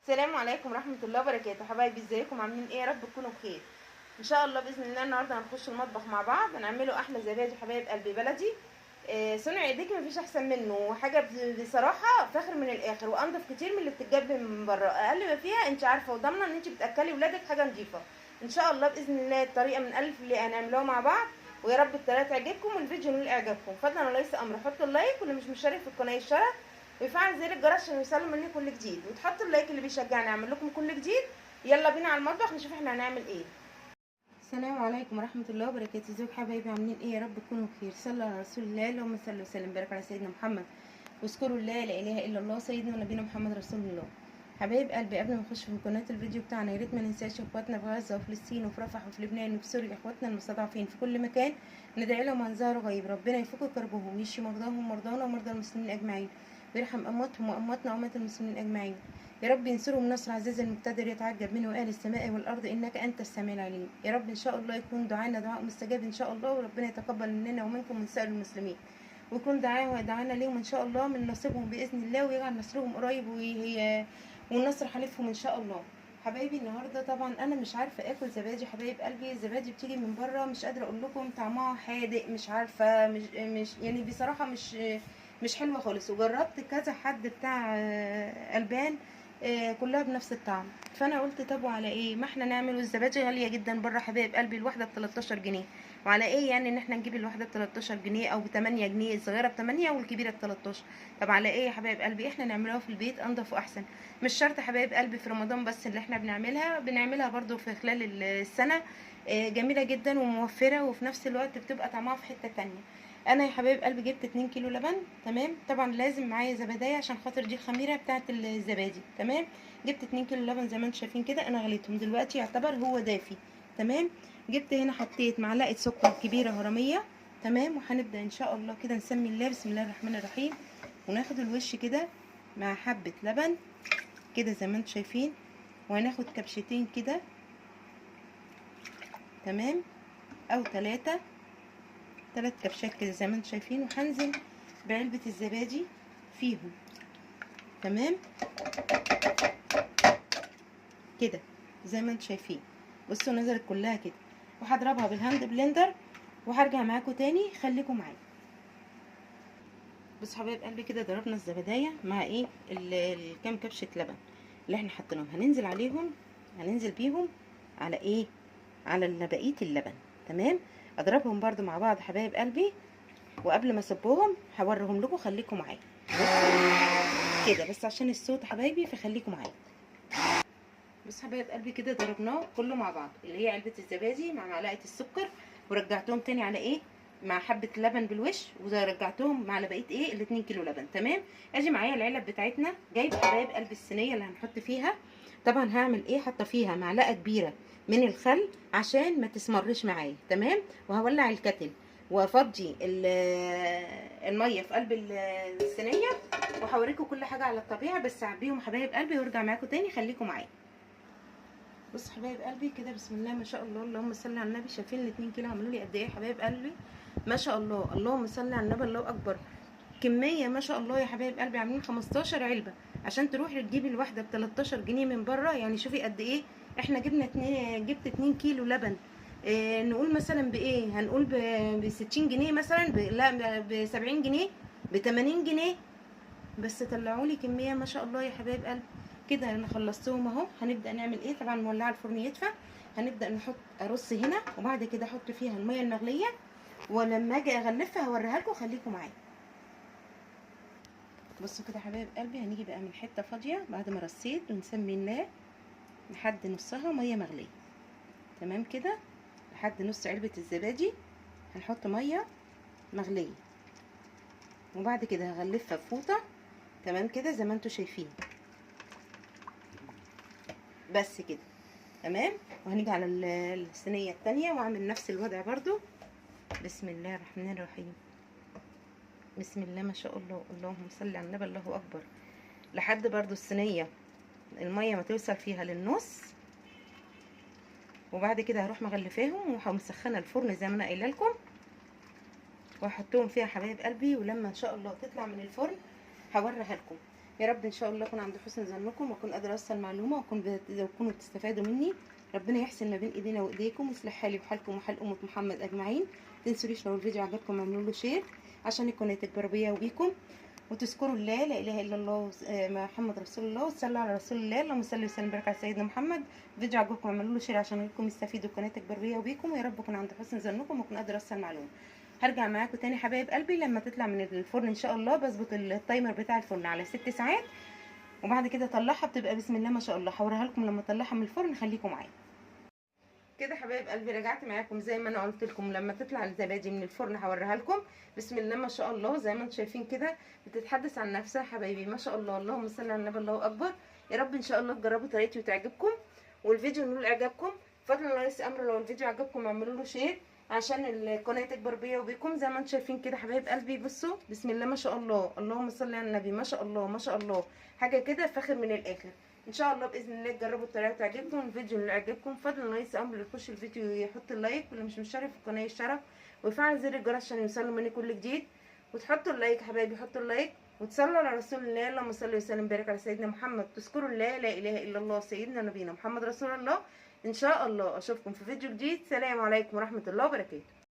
السلام عليكم ورحمة الله وبركاته. حبايبي ازيكم عاملين ايه؟ يا رب تكونوا بخير ان شاء الله. باذن الله النهارده هنخش المطبخ مع بعض، هنعمله احلى زبادي حبايب قلبي بلدي. صنع ايديكي مفيش احسن منه، حاجه بصراحه فاخر من الاخر، وانضف كتير من اللي بتتجاب من بره. اقل ما فيها انت عارفه وضامنه ان انت بتاكلي ولادك حاجه نظيفه ان شاء الله. باذن الله الطريقه من الف اللي هنعملوها مع بعض، ويا رب الطريقه تعجبكم والفيديو ينال اعجابكم. فضلا وليس امر، حطوا اللايك، واللي مش مشترك في القناه يشترك ويفعل زر الجرس عشان يوصلوا مني كل جديد، وتحطوا اللايك اللي بيشجعني اعمل لكم كل جديد. يلا بينا على المطبخ نشوف احنا هنعمل ايه. السلام عليكم ورحمه الله وبركاته. ازيكم حبايبي عاملين ايه؟ يا رب تكونوا بخير. صلوا على رسول الله، اللهم صل وسلم وبارك على سيدنا محمد، واذكروا الله لا اله الا الله سيدنا ونبينا محمد رسول الله. حبايب قلبي، قبل ما نخش في مكونات الفيديو بتاعنا، يا ريت ما ننساش اخواتنا في غزه وفلسطين وفي رفح وفي لبنان وفي سوريا، اخواتنا المستضعفين في كل مكان، ندعي لهم عن ظهر غيب. ربنا يفك كربهم ويشفي مرضاهم ومرضانا ومرضى المسلمين اجمعين، ويرحم امواتهم وامواتنا واموات المسلمين اجمعين. يا رب ينصرهم نصر عزيز المقتدر يتعجب منه اهل السماء والارض انك انت السميع العليم. يا رب ان شاء الله يكون دعانا دعاء مستجاب ان شاء الله، وربنا يتقبل مننا ومنكم من سائر المسلمين، ويكون دعانا ليهم ان شاء الله من نصيبهم باذن الله، ويجعل نصرهم قريب والنصر حليفهم ان شاء الله. حبايبي النهارده طبعا انا مش عارفه اكل زبادي حبايب قلبي. الزبادي بتيجي من بره مش قادره اقول لكم طعمها حادق، مش عارفه، مش يعني بصراحه مش حلوه خالص. وجربت كذا حد بتاع البان كلها بنفس الطعم. فانا قلت طب وعلى ايه ما احنا نعمل. الزبادي غاليه جدا بره حبايب قلبي، الواحده ب 13 جنيه. وعلى ايه يعني ان احنا نجيب الواحده ب 13 جنيه او ب 8 جنيه، الصغيره ب 8 والكبيره ب 13؟ طب على ايه يا حبايب قلبي؟ احنا نعملوها في البيت انضف واحسن. مش شرط حبايب قلبي في رمضان بس اللي احنا بنعملها برضو في خلال السنه. جميله جدا وموفره، وفي نفس الوقت بتبقى طعمها في حته تانية. انا يا حبايب قلبي جبت 2 كيلو لبن، تمام. طبعا لازم معايا زباديه عشان خاطر دي الخميره بتاعه الزبادي، تمام. جبت 2 كيلو لبن زي ما انتم شايفين كده، انا غليتهم دلوقتي يعتبر هو دافي، تمام. جبت هنا حطيت معلقه سكر كبيره هرميه، تمام. وهنبدا ان شاء الله كده نسمي الله، بسم الله الرحمن الرحيم، وناخد الوش كده مع حبه لبن كده زي ما انتم شايفين، وهناخد كبشتين كده، تمام، او ثلاث كبشات كده زي ما انتم شايفين، وهنزل بعلبه الزبادي فيهم، تمام كده زي ما انتم شايفين. بصوا نزلت كلها كده، وهضربها بالهاند بلندر وهرجع معاكم تاني، خليكم معايا. بصوا حبايب قلبي كده ضربنا الزبدايه مع ايه الكام كبشه لبن اللي احنا حطيناهم، هننزل بيهم على ايه، على بقيه اللبن، تمام. اضربهم برضو مع بعض حبايب قلبي، وقبل ما اسيبهم هوريهم لكم، خليكم معايا كده بس عشان الصوت حبايبي، فخليكم معايا. بص حبايب قلبي كده ضربناه كله مع بعض، اللي هي علبه الزبادي مع معلقه السكر، ورجعتهم تاني على ايه، مع حبه لبن بالوش، ورجعتهم على بقيه ايه 2 كيلو لبن، تمام. اجي معايا العلب بتاعتنا، جايبه حبايب قلبي الصينيه اللي هنحط فيها. طبعا هعمل ايه، حاطه فيها معلقه كبيره من الخل عشان ما تسمرش معايا، تمام. وهولع الكتل وافضي الميه في قلب الصينيه، وهوريكم كل حاجه على الطبيعه، بس اعبيهم حبايب قلبي وارجع معاكم تاني، خليكم معايا. بص حبايب قلبي كده بسم الله ما شاء الله، اللهم صل على النبي. شايفين ال2 كيلو عملوا لي قد ايه حبايب قلبي؟ ما شاء الله، اللهم صل على النبي، الله اكبر. كميه ما شاء الله يا حبايب قلبي، عاملين 15 علبه عشان تروحي تجيبي الواحده ب 13 جنيه من بره. يعني شوفي قد ايه. احنا جبت 2 كيلو لبن. نقول مثلا بايه، هنقول ب 60 جنيه مثلا، لا ب 70 جنيه، ب 80 جنيه، بس طلعوا لي كميه ما شاء الله يا حبايب قلبي. كده انا خلصتهم اهو. هنبدا نعمل ايه، طبعا مولعه الفرن يدفى، هنبدا نحط ارص هنا، وبعد كده احط فيها الميه المغليه، ولما اجي اغلفها هوريها لكم، خليكم معايا. بصوا كده حبايب قلبي، هنيجي بقى من حته فاضيه بعد ما رصيت، ونسمي الله لحد نصها ميه مغليه، تمام كده. لحد نص علبه الزبادي هنحط ميه مغليه، وبعد كده هغلفها بفوطه، تمام كده زي ما انتم شايفين، بس كده تمام. وهنيجي على الصينيه التانية واعمل نفس الوضع برضو. بسم الله الرحمن الرحيم، بسم الله ما شاء الله، اللهم صل على النبي، الله اكبر. لحد برضو الصينيه الميه ما توصل فيها للنص، وبعد كده هروح مغلفاهم ومسخنه الفرن زي ما انا قايله لكم، واحطهم فيها حبايب قلبي. ولما ان شاء الله تطلع من الفرن هوريها لكم. يا رب ان شاء الله اكون عند حسن ظنكم، واكون قادره اوصل معلومه، وتكونوا بتستفادوا مني. ربنا يحسن ما بين ايدينا وايديكم، ويصلح حالي وحالكم وحال امه محمد اجمعين. تنسونيش لو الفيديو عجبكم اعملوا له شير عشان القناه تكبر بيا وبيكم، وتذكروا الله لا اله الا الله محمد رسول الله، وتصلوا على رسول الله. اللهم صل وسلم وبارك على سيدنا محمد. الفيديو عجبكم اعملوا له شير عشان انكم تستفيدوا، القناه تكبر بيا وبيكم. ويا رب اكون عند حسن ظنكم واكون قادره اوصل معلومه. هرجع معاكم تاني حبايب قلبي لما تطلع من الفرن ان شاء الله. بظبط التايمر بتاع الفرن على 6 ساعات، وبعد كده اطلعها بتبقى بسم الله ما شاء الله. هوريها لكم لما اطلعها من الفرن، خليكم معايا كده حبايب قلبي. رجعت معاكم زي ما انا قلت لكم، لما تطلع الزبادي من الفرن هوريها لكم. بسم الله ما شاء الله، زي ما انتم شايفين كده بتتحدث عن نفسها حبايبي ما شاء الله. اللهم صل على النبي، الله اكبر. يا رب ان شاء الله تجربوا طريقتي وتعجبكم، والفيديو نقول اعجابكم. فضلا وليس امر، لو الفيديو عجبكم اعملوا له شير عشان القناه تكبر بيا وبيكم. زي ما انتم شايفين كده حبايب قلبي، بصوا بسم الله ما شاء الله، اللهم صل على النبي، ما شاء الله ما شاء الله. حاجه كده فاخر من الاخر. ان شاء الله باذن الله تجربوا الطريقه وتعجبكم. الفيديو اللي عجبكم فضلا وليس امر اللي يخش الفيديو يحط اللايك، واللي مش مشترك في القناه يشترك ويفعل زر الجرس عشان يوصلوا مني كل جديد. وتحطوا اللايك حبايبي، حطوا اللايك وتصلوا على رسول الله. اللهم صل وسلم وبارك على سيدنا محمد. تذكروا الله لا اله الا الله سيدنا نبينا محمد رسول الله. ان شاء الله اشوفكم في فيديو جديد. سلام عليكم ورحمه الله وبركاته.